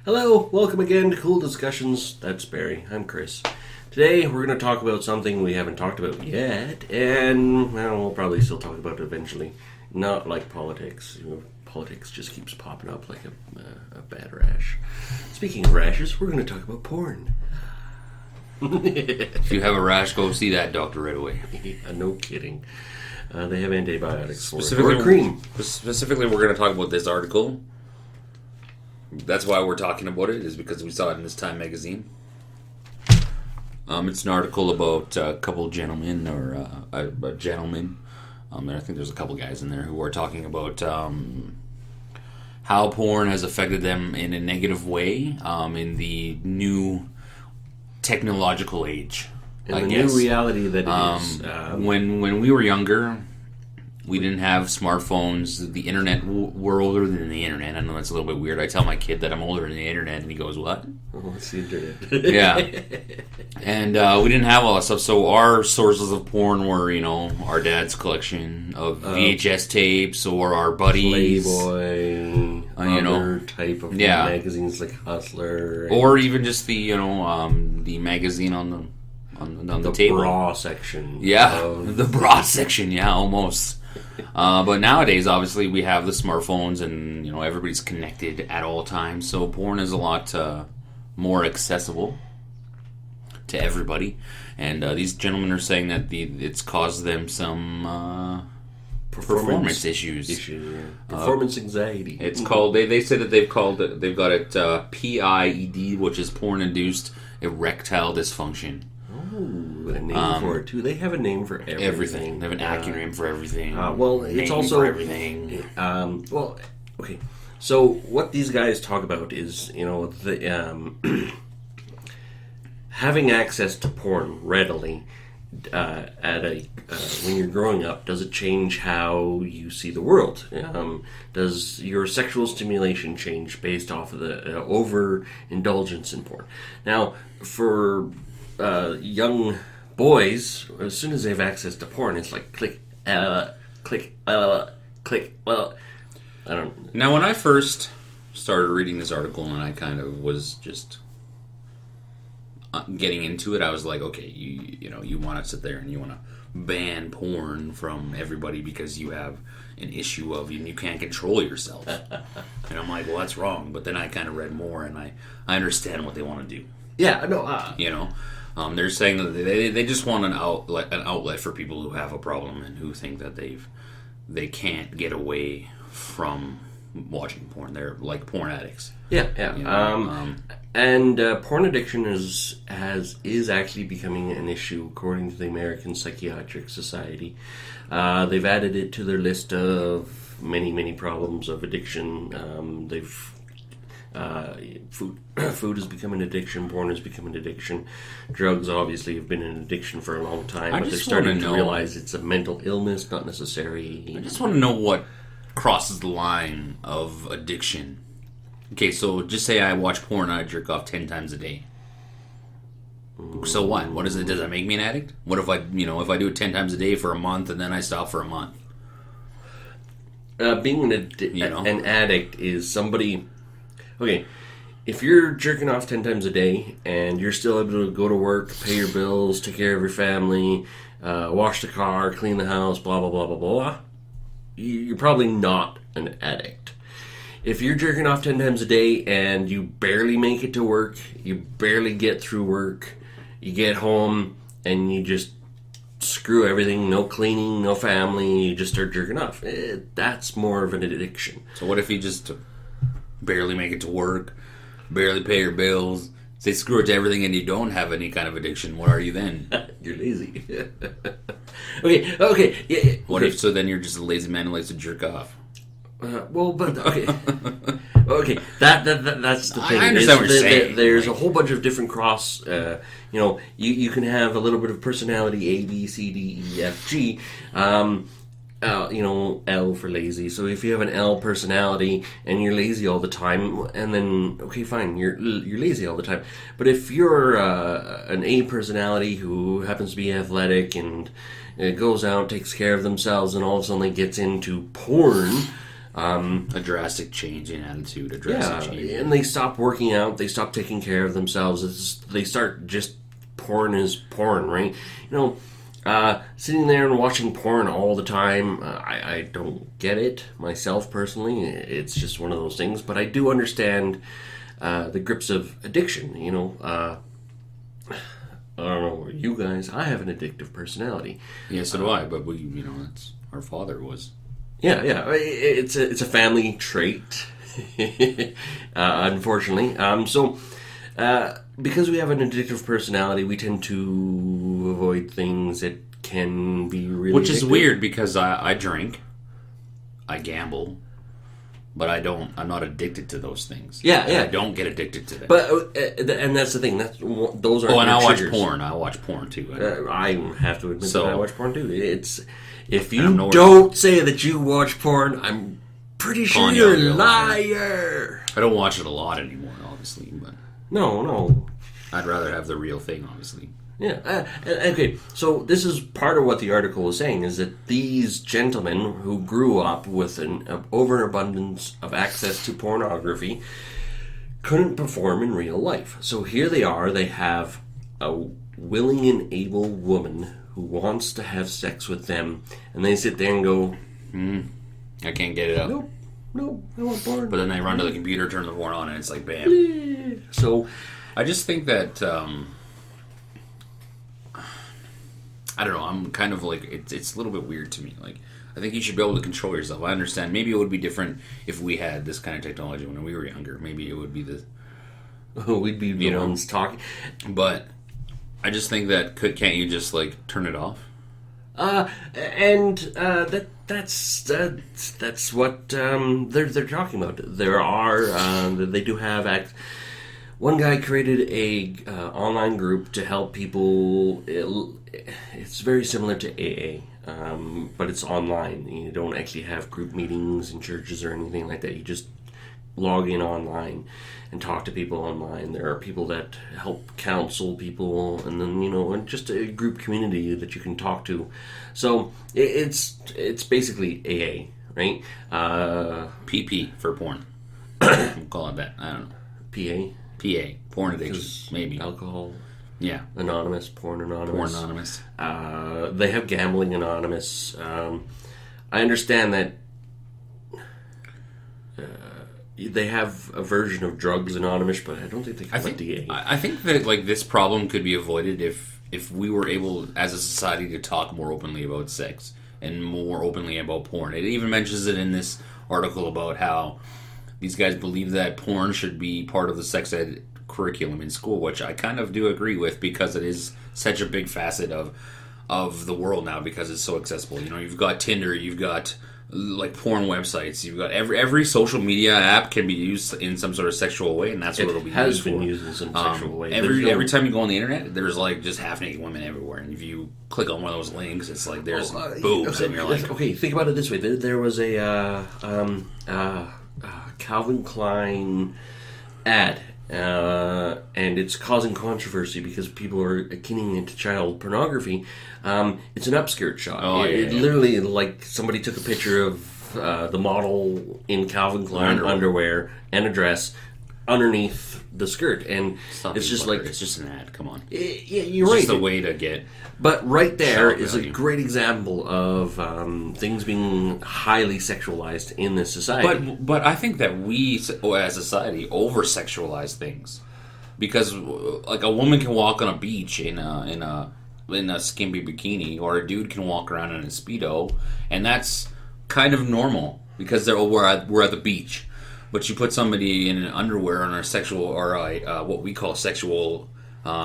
Hello, welcome again to Cool Discussions. That's Barry. I'm Chris. Today we're going to talk about something we haven't talked about yet, and well, we'll probably still talk about it eventually. Not like politics. Politics just keeps popping up like a bad rash. Speaking of rashes, we're going to talk about porn. If you have a rash, go see that doctor right away. No kidding. They have antibiotics for it. Specifically, Or cream. Specifically, we're going to talk about this article. That's why we're talking about it, is because we saw it in this Time magazine. It's an article about a couple gentlemen, or a gentleman. I think there's a couple guys in there who are talking about how porn has affected them in a negative way in the new technological age. In the new reality that it is. When we were younger, we didn't have smartphones. The internet, we're older than the internet. I know that's a little bit weird. I tell my kid that I'm older than the internet, and he goes, "What?" Oh, it's the internet. Yeah. And we didn't have all that stuff, so our sources of porn were, our dad's collection of VHS tapes, or our buddies. Playboy, other type of magazines like Hustler. Or even just the, the magazine on the table. The bra section. Yeah, the bra section, yeah, almost. But nowadays, obviously, we have the smartphones, and everybody's connected at all times. So porn is a lot more accessible to everybody. And these gentlemen are saying that it's caused them some performance issues. Performance anxiety. It's called. They say that they've got it PIED, which is porn-induced erectile dysfunction. Ooh, a name for it too. They have a name for everything. They have an acronym for everything. Well, it's also for everything. Okay. So what these guys talk about is, the having access to porn readily when you're growing up. Does it change how you see the world? Does your sexual stimulation change based off of the overindulgence in porn? Now, for young boys, as soon as they have access to porn, it's like click, click. I don't. Now, when I first started reading this article, and I kind of was just getting into it, I was like, okay, you want to sit there and you want to ban porn from everybody because you have an issue of you can't control yourself. And I'm like, well, that's wrong. But then I kind of read more, and I understand what they want to do. Yeah, no. They're saying that they just want an outlet for people who have a problem and who think that they can't get away from watching porn. They're like porn addicts. Yeah. And porn addiction is actually becoming an issue according to the American Psychiatric Society. They've added it to their list of many problems of addiction. Food has become an addiction. Porn has become an addiction. Drugs obviously have been an addiction for a long time, but they're starting to realize it's a mental illness, not necessarily. I just want to know what crosses the line of addiction. Okay, so just say I watch porn and I jerk off 10 times a day. So what? What is it? Does that make me an addict? What if I do it 10 times a day for a month and then I stop for a month? Being an addict is somebody. Okay, if you're jerking off 10 times a day and you're still able to go to work, pay your bills, take care of your family, wash the car, clean the house, blah, blah, blah, blah, blah, you're probably not an addict. If you're jerking off 10 times a day and you barely make it to work, you barely get through work, you get home and you just screw everything, no cleaning, no family, you just start jerking off, that's more of an addiction. So what if you just barely make it to work, barely pay your bills, say screw it to everything, and you don't have any kind of addiction? What are you then? You're lazy. Okay. Yeah. What if so then you're just a lazy man who likes to jerk off? Okay. Okay, that's the thing. I understand what you're saying. There's a whole bunch of different cross. You can have a little bit of personality A, B, C, D, E, F, G. L for lazy. So if you have an L personality and you're lazy all the time, and then okay, fine, you're lazy all the time. But if you're an A personality who happens to be athletic and goes out, takes care of themselves, and all of a sudden gets into porn, A drastic change in attitude, a drastic change. And they stop working out, they stop taking care of themselves, they start just porn is porn, right? Sitting there and watching porn all the time, I don't get it myself personally. It's just one of those things, but I do understand the grips of addiction, I don't know, you guys, I have an addictive personality. Yeah, so do I, but that's our father was. Yeah, it's a family trait, unfortunately. Because we have an addictive personality, we tend to avoid things that can be really Which is addictive. weird because I drink, I gamble, but I'm not addicted to those things. Yeah. I don't get addicted to them. But and that's the thing. Those are. Oh, and I watch triggers. porn. I watch porn too. I have to admit that I watch porn too. If you don't say that you watch porn, I'm pretty sure you're a liar. I don't watch it a lot anymore, obviously, but no. I'd rather have the real thing, obviously. Yeah. Okay. So this is part of what the article was saying, is that these gentlemen who grew up with an overabundance of access to pornography couldn't perform in real life. So here they are. They have a willing and able woman who wants to have sex with them, and they sit there and go, I can't get it out. Nope, I want porn. But then they run to the computer, turn the porn on, and it's like, bam. So I just think that, I don't know, I'm kind of like, it's a little bit weird to me. Like, I think you should be able to control yourself. I understand. Maybe it would be different if we had this kind of technology when we were younger. Maybe it would be we'd be the ones talking. But I just think that can't you just like turn it off? That's what they're talking about. There are they do have one guy created a online group to help people. It's very similar to AA, but it's online. You don't actually have group meetings in churches or anything like that. You just log in online and talk to people online. There are people that help counsel people, and then and just a group community that you can talk to. So it's basically AA, right? PP for porn. We'll call it that. I don't know. PA, porn addiction, maybe. Alcohol. Yeah. Anonymous, Porn Anonymous. Porn Anonymous. They have Gambling Anonymous. I understand that they have a version of Drugs Anonymous, but I don't think they can let DA. I think that like this problem could be avoided if we were able, as a society, to talk more openly about sex and more openly about porn. It even mentions it in this article about how these guys believe that porn should be part of the sex ed curriculum in school, which I kind of do agree with because it is such a big facet of the world now because it's so accessible. You've got Tinder, you've got like porn websites, you've got every social media app can be used in some sort of sexual way, and that's what it'll be used for. It has been used in some sexual way. Every time you go on the internet, there's like just half naked women everywhere, and if you click on one of those links, it's like there's boobs, and you're like, okay, think about it this way: there was a Calvin Klein ad. And it's causing controversy because people are keying into child pornography. It's an upskirt shot. It literally, like, somebody took a picture of the model in Calvin Klein underwear and a dress underneath the skirt, and it's just like it's just an ad. Come on, yeah, you're right. It's just a way to get. But right there is a great example of things being highly sexualized in this society. But I think that we, as a society, over-sexualize things. Because, like, a woman can walk on a beach in a skimpy bikini, or a dude can walk around in a Speedo, and that's kind of normal, because we're at the beach. But you put somebody in an underwear on a sexual, or what we call sexual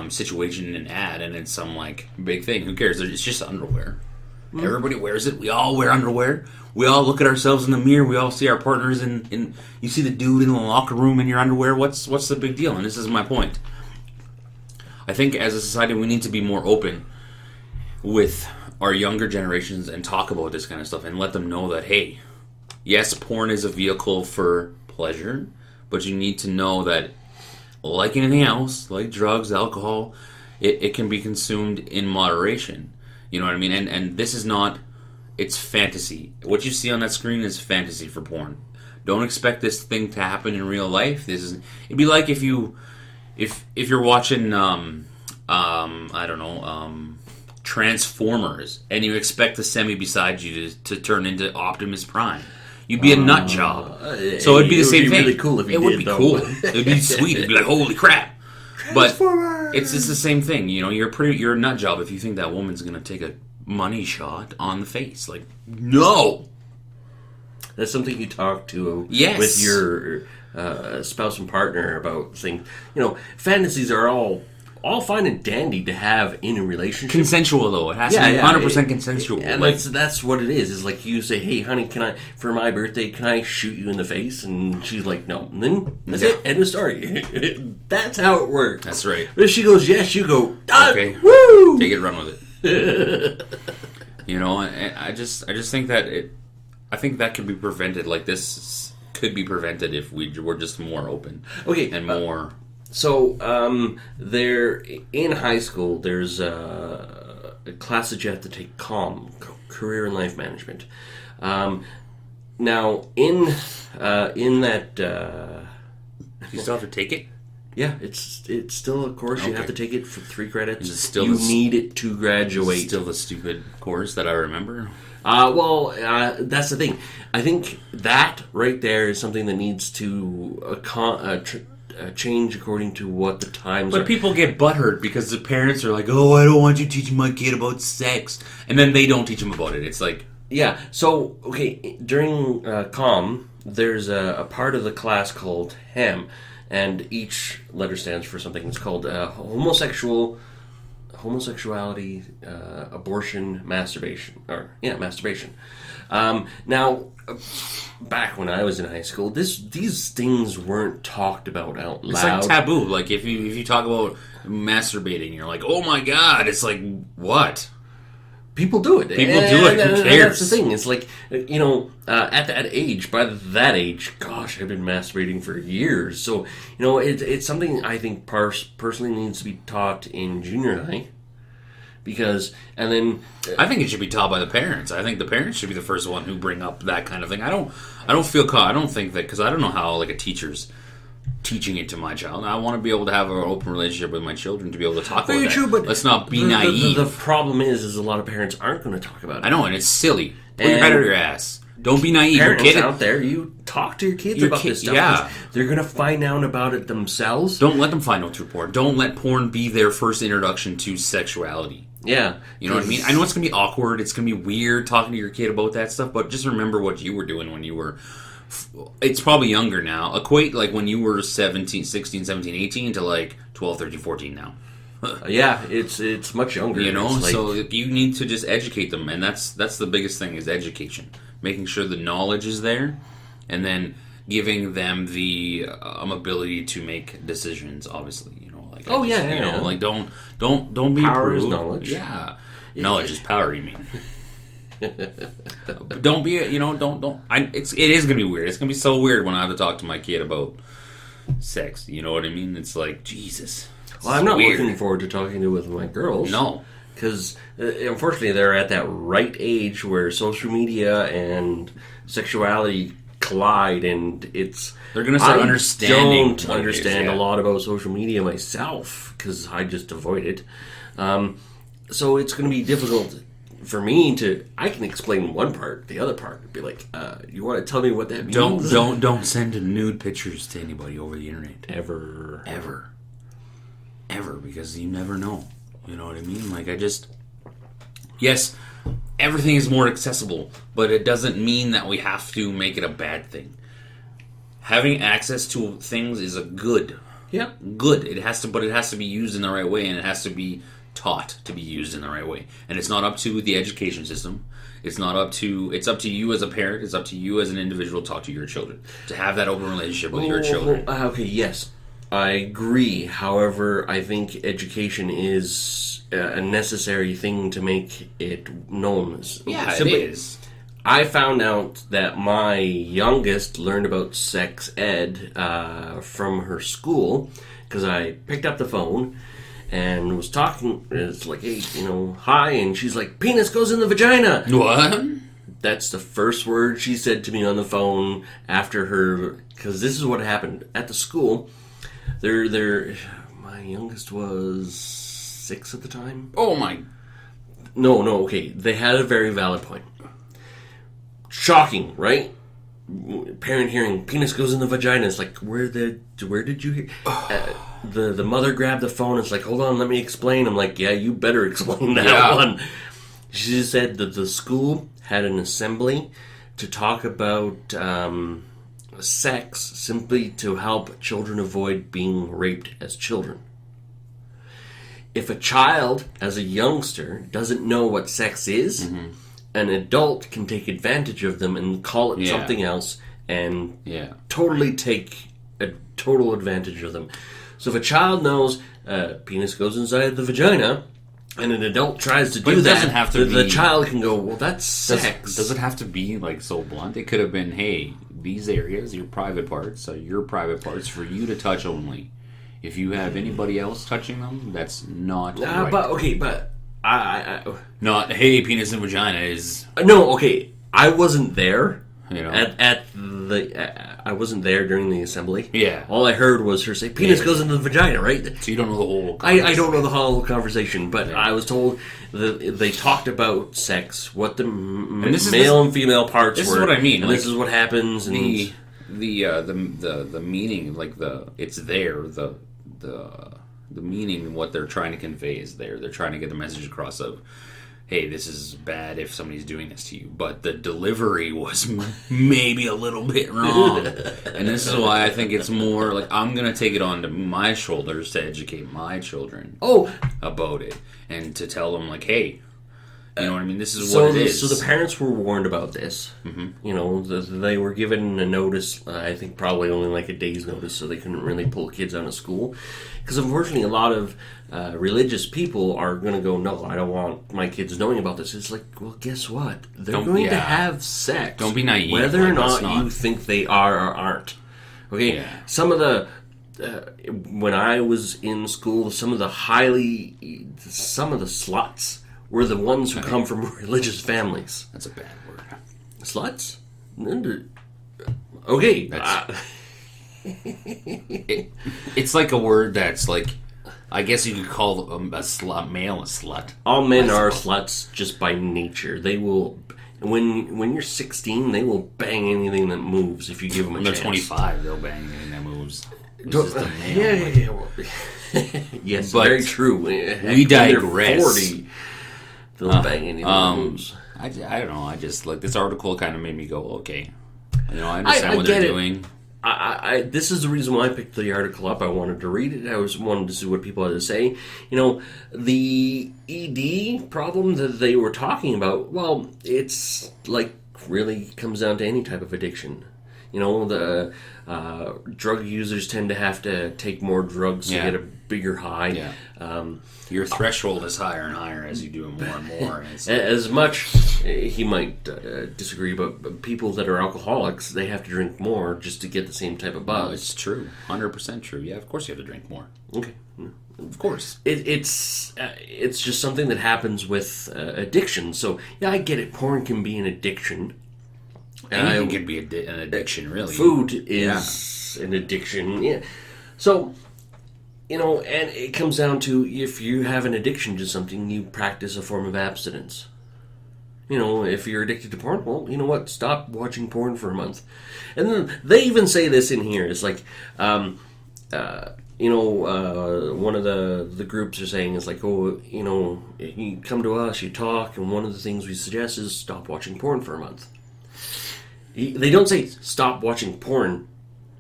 situation in an ad, and it's some like big thing. Who cares? It's just underwear. Everybody wears it. We all wear underwear. We all look at ourselves in the mirror. We all see our partners in you see the dude in the locker room in your underwear. What's the big deal? And this is my point. I think as a society we need to be more open with our younger generations and talk about this kind of stuff and let them know that, hey, yes, porn is a vehicle for pleasure, but you need to know that, like anything else, like drugs, alcohol, it can be consumed in moderation. You know what I mean? And this is not It's fantasy. What you see on that screen is fantasy for porn. Don't expect this thing to happen in real life. It'd be like if you're watching I don't know, Transformers, and you expect the semi beside you to turn into Optimus Prime. You'd be a nut job. So it'd be the same thing. It would be really cool if you did. It would be cool. It'd be sweet. It'd be like, holy crap. But it's the same thing. You know, you're a nut job if you think that woman's going to take a money shot on the face. Like, no. That's something you talk to with your spouse and partner about things. You know, fantasies are all fine and dandy to have in a relationship. Consensual, though. It has to be 100% consensual. And that's what it is. It's like you say, hey, honey, for my birthday, can I shoot you in the face? And she's like, no. And then that's it. End of story. That's how it works. That's right. But if she goes, yes, you go, okay. Woo! Take it, run with it. You know, I just think that I think that could be prevented. Like, this could be prevented if we were just more open. Okay. And more... So, there in high school, there's a class that you have to take, Coull, Career and Life Management. Now, in that, you still have to take it. Yeah, it's still a course. You have to take it for 3 credits. Is it still you need it to graduate. Is it still the stupid course that I remember. That's the thing. I think that right there is something that needs to change according to what the times are. But people get butthurt because the parents are like, oh, I don't want you teaching my kid about sex. And then they don't teach them about it. It's like... Yeah, so, okay, during COM, there's a part of the class called HAM, and each letter stands for something. It's called homosexuality, abortion, masturbation. Masturbation. Now, back when I was in high school, these things weren't talked about out loud. It's like taboo. Like, if you talk about masturbating, you're like, oh my god. It's like, what? People do it. Who cares? And that's the thing. It's like, you know, at that age, by that age, gosh, I've been masturbating for years. So, you know, it's something I think personally needs to be taught in junior high. Because, and then... I think it should be taught by the parents. I think the parents should be the first one who bring up that kind of thing. I don't think that, because I don't know how, like, a teacher's teaching it to my child. I want to be able to have an open relationship with my children to be able to talk about that. True, but let's not be naive. The problem is a lot of parents aren't going to talk about it. I know, and it's silly. Put your head out of your ass. Don't be naive. Parents out there, you talk to your kids about this stuff. Yeah. They're going to find out about it themselves. Don't let them find out through porn. Don't let porn be their first introduction to sexuality. Yeah. You know what I mean? I know it's going to be awkward. It's going to be weird talking to your kid about that stuff, but just remember what you were doing when you were... It's probably younger now. Equate, like, when you were 16, 17, 18 to, like, 12, 13, 14 now. Yeah, it's much younger. You know, so you need to just educate them, and that's the biggest thing is education. Making sure the knowledge is there, and then giving them the ability to make decisions, obviously, you know. Like, like, don't be power is knowledge. Yeah. Knowledge is power, you mean. Don't be, you know, don't. It is gonna be weird. It's gonna be so weird when I have to talk to my kid about sex. You know what I mean? It's like, Jesus. Well, I'm not looking forward to talking with my girls. No, because unfortunately they're at that right age where social media and sexuality collide, and they're gonna start understanding. I don't understand a lot about social media myself because I just avoid it. So it's going to be difficult for me I can explain one part, the other part would be like, you want to tell me what that means? Don't send nude pictures to anybody over the internet. Ever. Because you never know. You know what I mean? Like, yes, everything is more accessible, but it doesn't mean that we have to make it a bad thing. Having access to things is a good. Yeah. Good. But it has to be used in the right way, and it has to be taught to be used in the right way. And it's not up to the education system. It's up to you as a parent. It's up to you as an individual to talk to your children, to have that open relationship with your children. Okay, yes, I agree. However, I think education is a necessary thing to make it known. Yeah, it is. I found out that my youngest learned about sex ed from her school because I picked up the phone and was talking. It's like, hey, hi, and she's like, penis goes in the vagina. What? That's the first word she said to me on the phone after her, because this is what happened at the school. My youngest was 6 at the time. Oh my! No, okay. They had a very valid point. Shocking, right? Parent hearing penis goes in the vagina. It's like, where did you hear? The mother grabbed the phone. It's like, hold on, let me explain. I'm like, yeah, you better explain that one. She said that the school had an assembly to talk about sex simply to help children avoid being raped as children. If a child, as a youngster, doesn't know what sex is, an adult can take advantage of them and call it something else and totally take a total advantage of them. So if a child knows penis goes inside the vagina, and an adult tries to do that, doesn't have to the child can go, well, that's sex. Does it have to be like so blunt? It could have been, hey, these areas, your private parts, are your private parts for you to touch only. If you have anybody else touching them, that's not right. But I not, hey, penis and vagina is... No, okay, I wasn't there. I wasn't there during the assembly. Yeah. All I heard was her say, penis goes into the vagina, right? So you don't know the whole conversation. I don't know the whole conversation, but I was told that they talked about sex, what the male and female parts were. This is what I mean. And this is what happens. And the meaning, like it's there, the meaning, what they're trying to convey is there. They're trying to get the message across of, hey, this is bad if somebody's doing this to you. But the delivery was maybe a little bit wrong. And this is why I think it's more like I'm going to take it onto my shoulders to educate my children about it. And to tell them, like, hey, you know what I mean? This is what it is. So the parents were warned about this. Mm-hmm. They were given a notice, I think probably only like a day's notice, so they couldn't really pull kids out of school. Because unfortunately, a lot of religious people are going to go, no, I don't want my kids knowing about this. It's like, well, guess what? They're going to have sex. Don't be naive. Whether or not you think they are or aren't. Okay? Yeah. Some of the... when I was in school, some of the sluts were the ones who come from religious families. That's a bad word. Sluts? Okay. It's like a word that's like, I guess you could call a slut, male a slut. All men are sluts just by nature. They will, when you're 16, they will bang anything that moves if you give them a chance. When they're 25, they'll bang anything that moves. Yes, but very true. We digress. 40, they'll bang anything that moves. I don't know. I just, like, this article kind of made me go, okay. I understand what they're doing. This is the reason why I picked the article up. I wanted to read it. I wanted to see what people had to say. The ED problem that they were talking about, well, it's like really comes down to any type of addiction. The drug users tend to have to take more drugs to get a bigger high. Yeah. Your threshold is higher and higher as you do it more and more. As much, he might disagree, but people that are alcoholics, they have to drink more just to get the same type of buzz. No, it's true. 100% true. Yeah, of course you have to drink more. Okay. Of course. It's just something that happens with addiction. So, yeah, I get it. Porn can be an addiction. Anything can be an addiction, really. Food is an addiction. Yeah. So, and it comes down to if you have an addiction to something, you practice a form of abstinence. If you're addicted to porn, well, you know what? Stop watching porn for a month. And then they even say this in here. It's like, one of the groups are saying is like, you come to us, you talk, and one of the things we suggest is stop watching porn for a month. They don't say stop watching porn,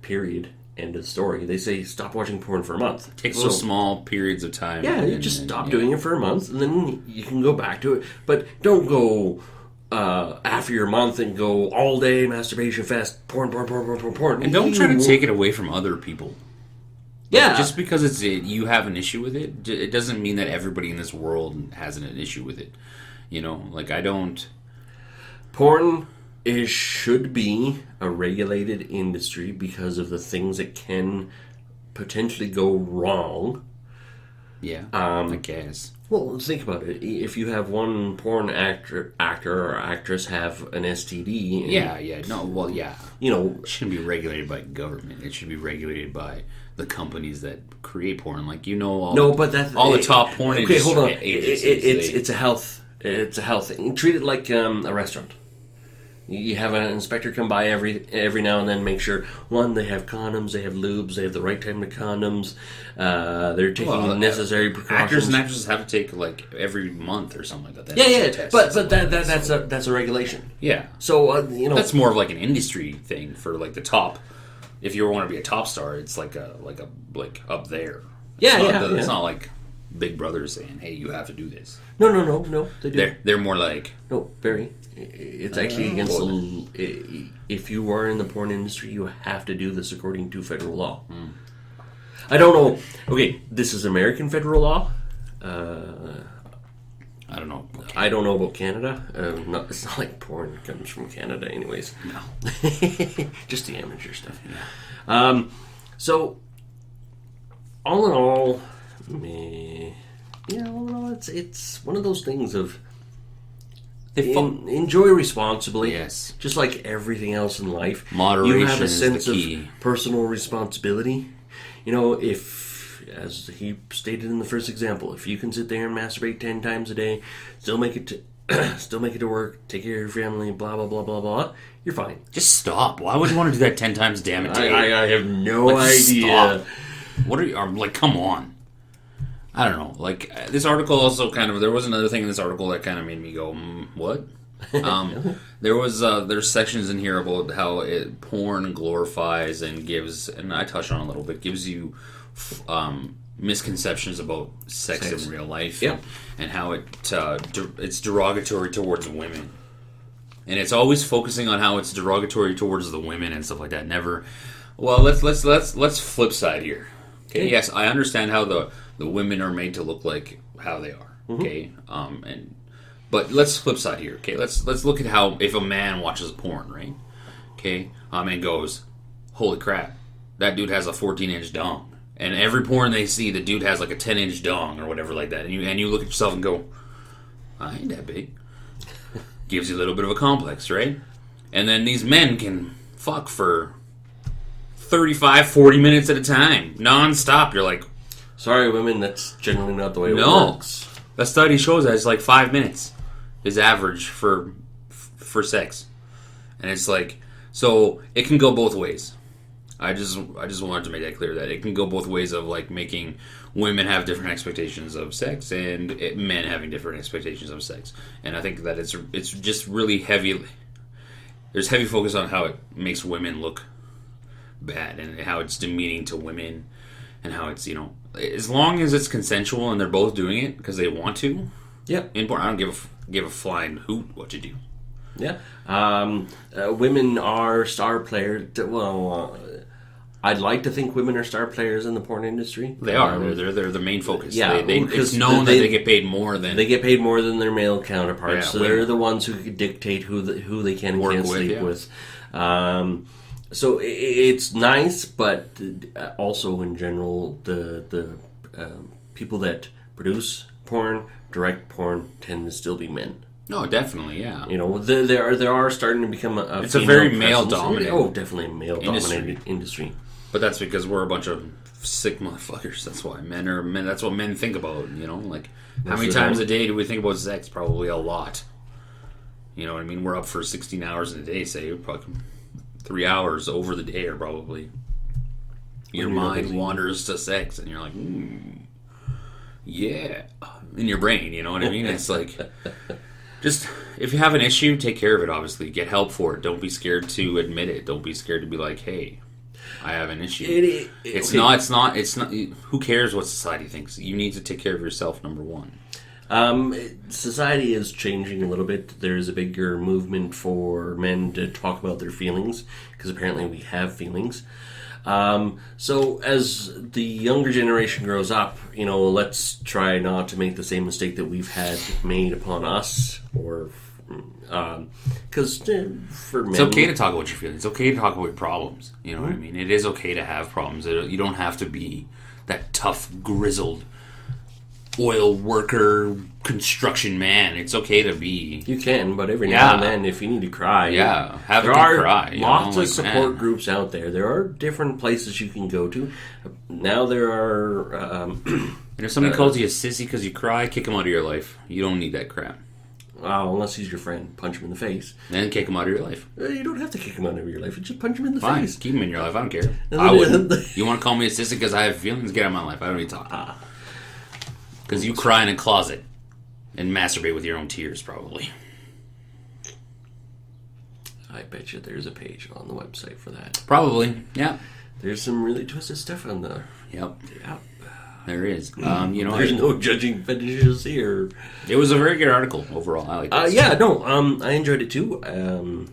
period, end of story. They say stop watching porn for a month. Take those small periods of time. Yeah, you just stop doing it for a month, and then you can go back to it. But don't go after your month and go all day masturbation fest, porn. And don't try to take it away from other people. Yeah. Like, just because you have an issue with it, it doesn't mean that everybody in this world has an issue with it. I don't... Porn... It should be a regulated industry because of the things that can potentially go wrong. Yeah, I guess. Well, think about it. If you have one porn actor or actress have an STD... It shouldn't be regulated by government. It should be regulated by the companies that create porn. Like, all the top porn okay, hold on. It's a health thing. Treat it like a restaurant. You have an inspector come by every now and then, make sure, one, they have condoms, they have lubes, they have the right type of condoms, they're taking necessary precautions. Actors and actresses have to take, like, every month or something like that. But that's a regulation. Yeah. So, That's more of like an industry thing for, like, the top. If you want to be a top star, it's like up there. It's not like Big Brother saying, hey, you have to do this. No, they do. They're more like... No, very... It's actually against the... If you are in the porn industry, you have to do this according to federal law. I don't know. Okay, this is American federal law. I don't know. I don't know about Canada. It's not like porn comes from Canada anyways. No. Just the amateur stuff. Yeah. So, all in all, it's one of those things of... enjoy responsibly. Yes. Just like everything else in life. Moderation you have a sense is the key. of personal responsibility. If, as he stated in the first example, if you can sit there and masturbate 10 times a day, still make it to work, take care of your family, blah, blah, blah, blah, blah, you're fine. Just stop. Why would you want to do that 10 times damn a day? I have no idea. Stop. What are you... like, come on. I don't know. Like, this article also there was another thing in this article that kind of made me go, what? There's sections in here about how porn glorifies and gives, and I touched on it a little bit, gives you misconceptions about sex in real life. Yep. And how it's derogatory towards women. And it's always focusing on how it's derogatory towards the women and stuff like that. Never... Well, let's flip side here. Okay, yes, I understand how the women are made to look like how they are. Okay, but let's flip side here. Okay, let's look at how if a man watches porn, right? Okay, and goes, holy crap, that dude has a 14-inch dong, and every porn they see, the dude has like a 10-inch dong or whatever like that, and you look at yourself and go, I ain't that big. Gives you a little bit of a complex, right? And then these men can fuck for 35, 40 minutes at a time, non-stop. You're like, sorry, women, that's generally not the way it works. A study shows that it's like 5 minutes is average for sex. And it's like, so it can go both ways. I just wanted to make that clear, that it can go both ways of like making women have different expectations of sex and men having different expectations of sex. And I think that it's just really heavy. There's heavy focus on how it makes women look bad and how it's demeaning to women and how it's, as long as it's consensual and they're both doing it because they want to. Yeah. I don't give a flying hoot what you do. Yeah. Women are star players. Well, I'd like to think women are star players in the porn industry. They are. They're the main focus. Yeah. It's known that they get paid more than... They get paid more than their male counterparts. So they're the ones who dictate who they can and can't sleep with. So it's nice, but also in general, the people that produce porn, direct porn, tend to still be men. No, definitely, yeah. There are starting to become it's a very male-dominated... Oh, definitely a male-dominated industry. But that's because we're a bunch of sick motherfuckers. That's why men. That's what men think about. Like how many times a day do we think about sex? Probably a lot. You know what I mean? We're up for 16 hours in a day. Say probably 3 hours over the day, or probably your mind wanders to sex, and you're like, yeah, in your brain. You know what I mean? It's like, just if you have an issue, take care of it. Obviously, get help for it. Don't be scared to admit it. Don't be scared to be like, hey, I have an issue. It's not. Who cares what society thinks? You need to take care of yourself. Number one. Society is changing a little bit. There's a bigger movement for men to talk about their feelings, because apparently we have feelings. So as the younger generation grows up, let's try not to make the same mistake that we've had made upon us, or because for men, it's okay to talk about your feelings. It's okay to talk about your problems. You know what I mean? It is okay to have problems. You don't have to be that tough, grizzled oil worker, construction man. It's okay to be. You can, but every now and then, if you need to cry, have there a are good cry. Lots of support groups out there. There are different places you can go to. Now there are. And if somebody calls you a sissy because you cry, kick him out of your life. You don't need that crap. Unless he's your friend, punch him in the face. Then kick him out of your life. You don't have to kick him out of your life. Just punch him in the Fine. face. Keep him in your life. I don't care. I wouldn't. You want to call me a sissy because I have feelings? Get out of my life. I don't need to talk. Because you cry in a closet and masturbate with your own tears, probably. I bet you there's a page on the website for that. Probably, yeah. There's some really twisted stuff on there. Yep. Yeah. There is. There's no judging fetishes here. It was a very good article overall. I like it. I enjoyed it too.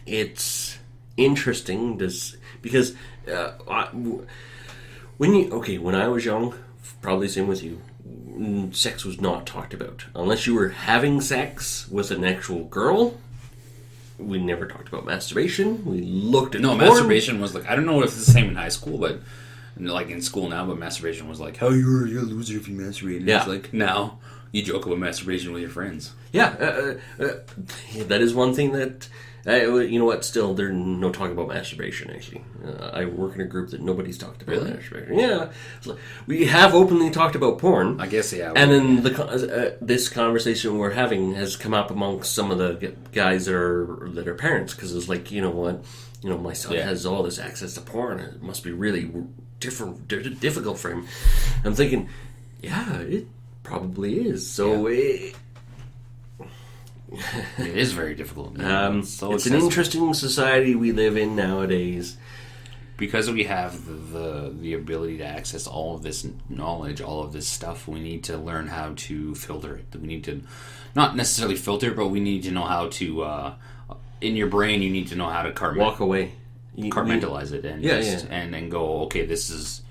It's interesting because when I was young, probably same with you, sex was not talked about. Unless you were having sex with an actual girl, we never talked about masturbation. We looked at porn. Masturbation was like, I don't know if it's the same in high school, but like in school now, but masturbation was like, how you're a loser if you masturbate. And it's like, now you joke about masturbation with your friends. Yeah, that is one thing that, you know what, still, there's no talk about masturbation, actually. I work in a group that nobody's talked about masturbation. Yeah, so we have openly talked about porn. I guess, yeah. And then this conversation we're having has come up amongst some of the guys that are parents, because it's like, you know what, my son has all this access to porn, it must be really difficult for him. I'm thinking, yeah, it probably is. So it is very difficult. It's an interesting society we live in nowadays. Because we have the ability to access all of this knowledge, all of this stuff, we need to learn how to filter it. We need to, not necessarily filter, but we need to know how to, in your brain, you need to know how to walk away. Compartmentalize it and and then go, okay, this is,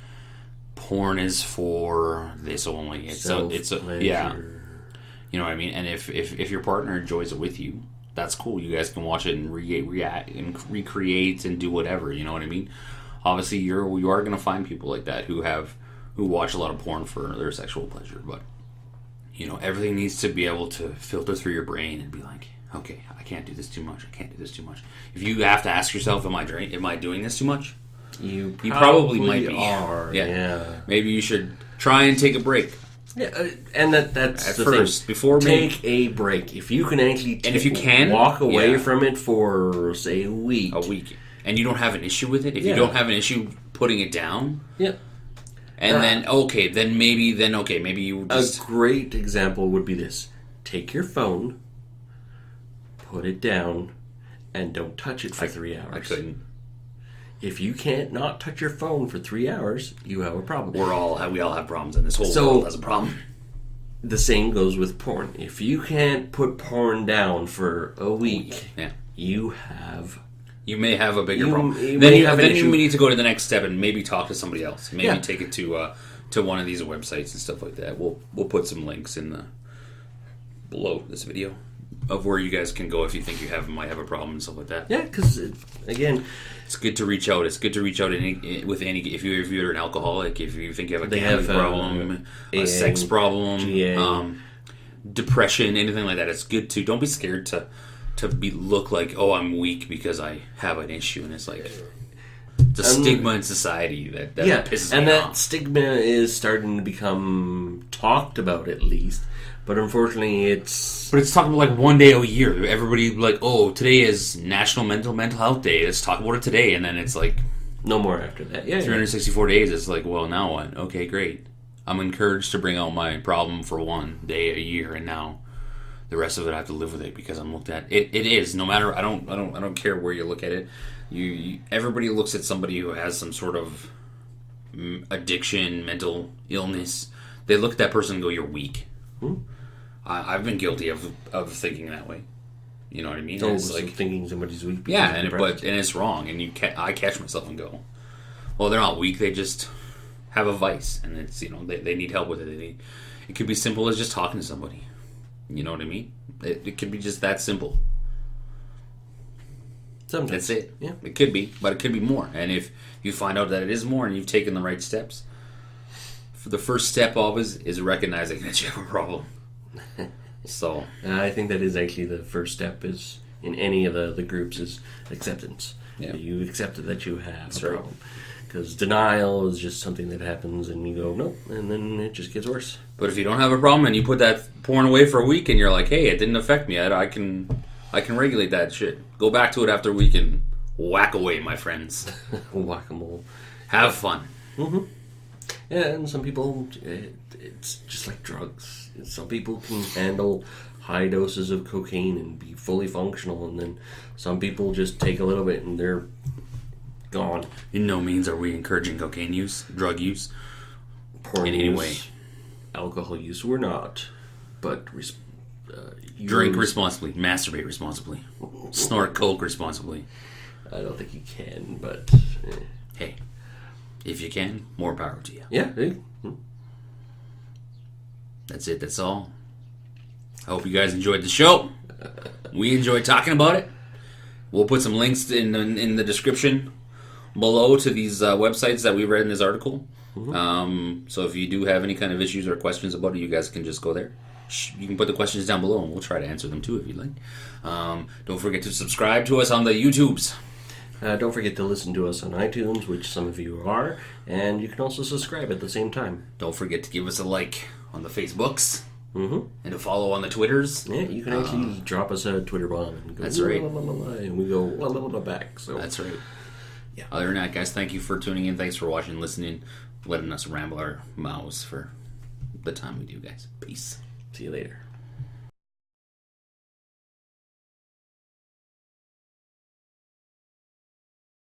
porn is for this only. It's a yeah. You know what I mean? And if your partner enjoys it with you, that's cool. You guys can watch it and react and recreate and do whatever. You know what I mean? Obviously, you are going to find people like that who watch a lot of porn for their sexual pleasure. But everything needs to be able to filter through your brain and be like, okay, I can't do this too much. I can't do this too much. If you have to ask yourself, am I doing this too much? You probably might be. Yeah. Maybe you should try and take a break. Yeah, and that's at the first thing. Before take a break. If you can actually and if you can walk away from it for say a week, and you don't have an issue with it, if you don't have an issue putting it down, and then maybe you just... A great example would be this: take your phone, put it down, and don't touch it for 3 hours. I couldn't. If you can't not touch your phone for 3 hours, you have a problem. We all have problems, and this whole world has a problem. The same goes with porn. If you can't put porn down for a week, you may have a bigger problem. Then you need to go to the next step and maybe talk to somebody else. Maybe take it to one of these websites and stuff like that. We'll put some links below this video of where you guys can go if you think you might have a problem and stuff like that. Yeah, because again, it's good to reach out. It's good to reach out with any if you're an alcoholic, if you think you have a gambling problem, a sex problem, depression, anything like that. It's good to don't be scared to look like, oh, I'm weak because I have an issue, and it's like the stigma in society that pisses me off. And that stigma is starting to become talked about, at least. But unfortunately, it's talking about like one day a year. Everybody like, oh, today is National Mental Health Day. Let's talk about it today. And then it's like no more after that. 364 days. It's like, well, now what? Okay, great. I'm encouraged to bring out my problem for one day a year, and now the rest of it I have to live with it because I'm looked at. It is no matter. I don't care where you look at it. Everybody looks at somebody who has some sort of addiction, mental illness. They look at that person and go, "You're weak." I've been guilty of thinking that way. You know what I mean? It's like thinking somebody's weak. Yeah, and it's wrong. And I catch myself and go, well, they're not weak. They just have a vice, and it's they need help with it. It could be simple as just talking to somebody. You know what I mean? It could be just that simple. Sometimes. That's it. Yeah, it could be, but it could be more. And if you find out that it is more, and you've taken the right steps, the first step always is recognizing that you have a problem. So I think that is actually the first step is in any of the groups is acceptance. Yeah. You accept that you have a problem. Because denial is just something that happens and you go, nope, and then it just gets worse. But if you don't have a problem and you put that porn away for a week and you're like, hey, it didn't affect me, I can regulate that shit. Go back to it after a week and whack away, my friends. Whack-a-mole. Have fun. Mm-hmm. Yeah, and some people, it's just like drugs. Some people can handle high doses of cocaine and be fully functional, and then some people just take a little bit and they're gone. In no means are we encouraging cocaine use, drug use, Porn in use, any way. Alcohol use, we're not. But drink responsibly, masturbate responsibly, snort coke responsibly. I don't think you can, but hey, if you can, more power to you. Yeah. That's it. That's all. I hope you guys enjoyed the show. We enjoyed talking about it. We'll put some links in the description below to these websites that we read in this article. Mm-hmm. So if you do have any kind of issues or questions about it, you guys can just go there. You can put the questions down below and we'll try to answer them too if you'd like. Don't forget to subscribe to us on the YouTubes. Don't forget to listen to us on iTunes, which some of you are, and you can also subscribe at the same time. Don't forget to give us a like on the Facebooks. Mm-hmm. And to follow on the Twitters. Yeah, you can actually drop us a Twitter bomb and go, that's right. And we go back. So that's right. Yeah. Other than that, guys, thank you for tuning in. Thanks for watching and listening, letting us ramble our mouths for the time we do, guys. Peace. See you later.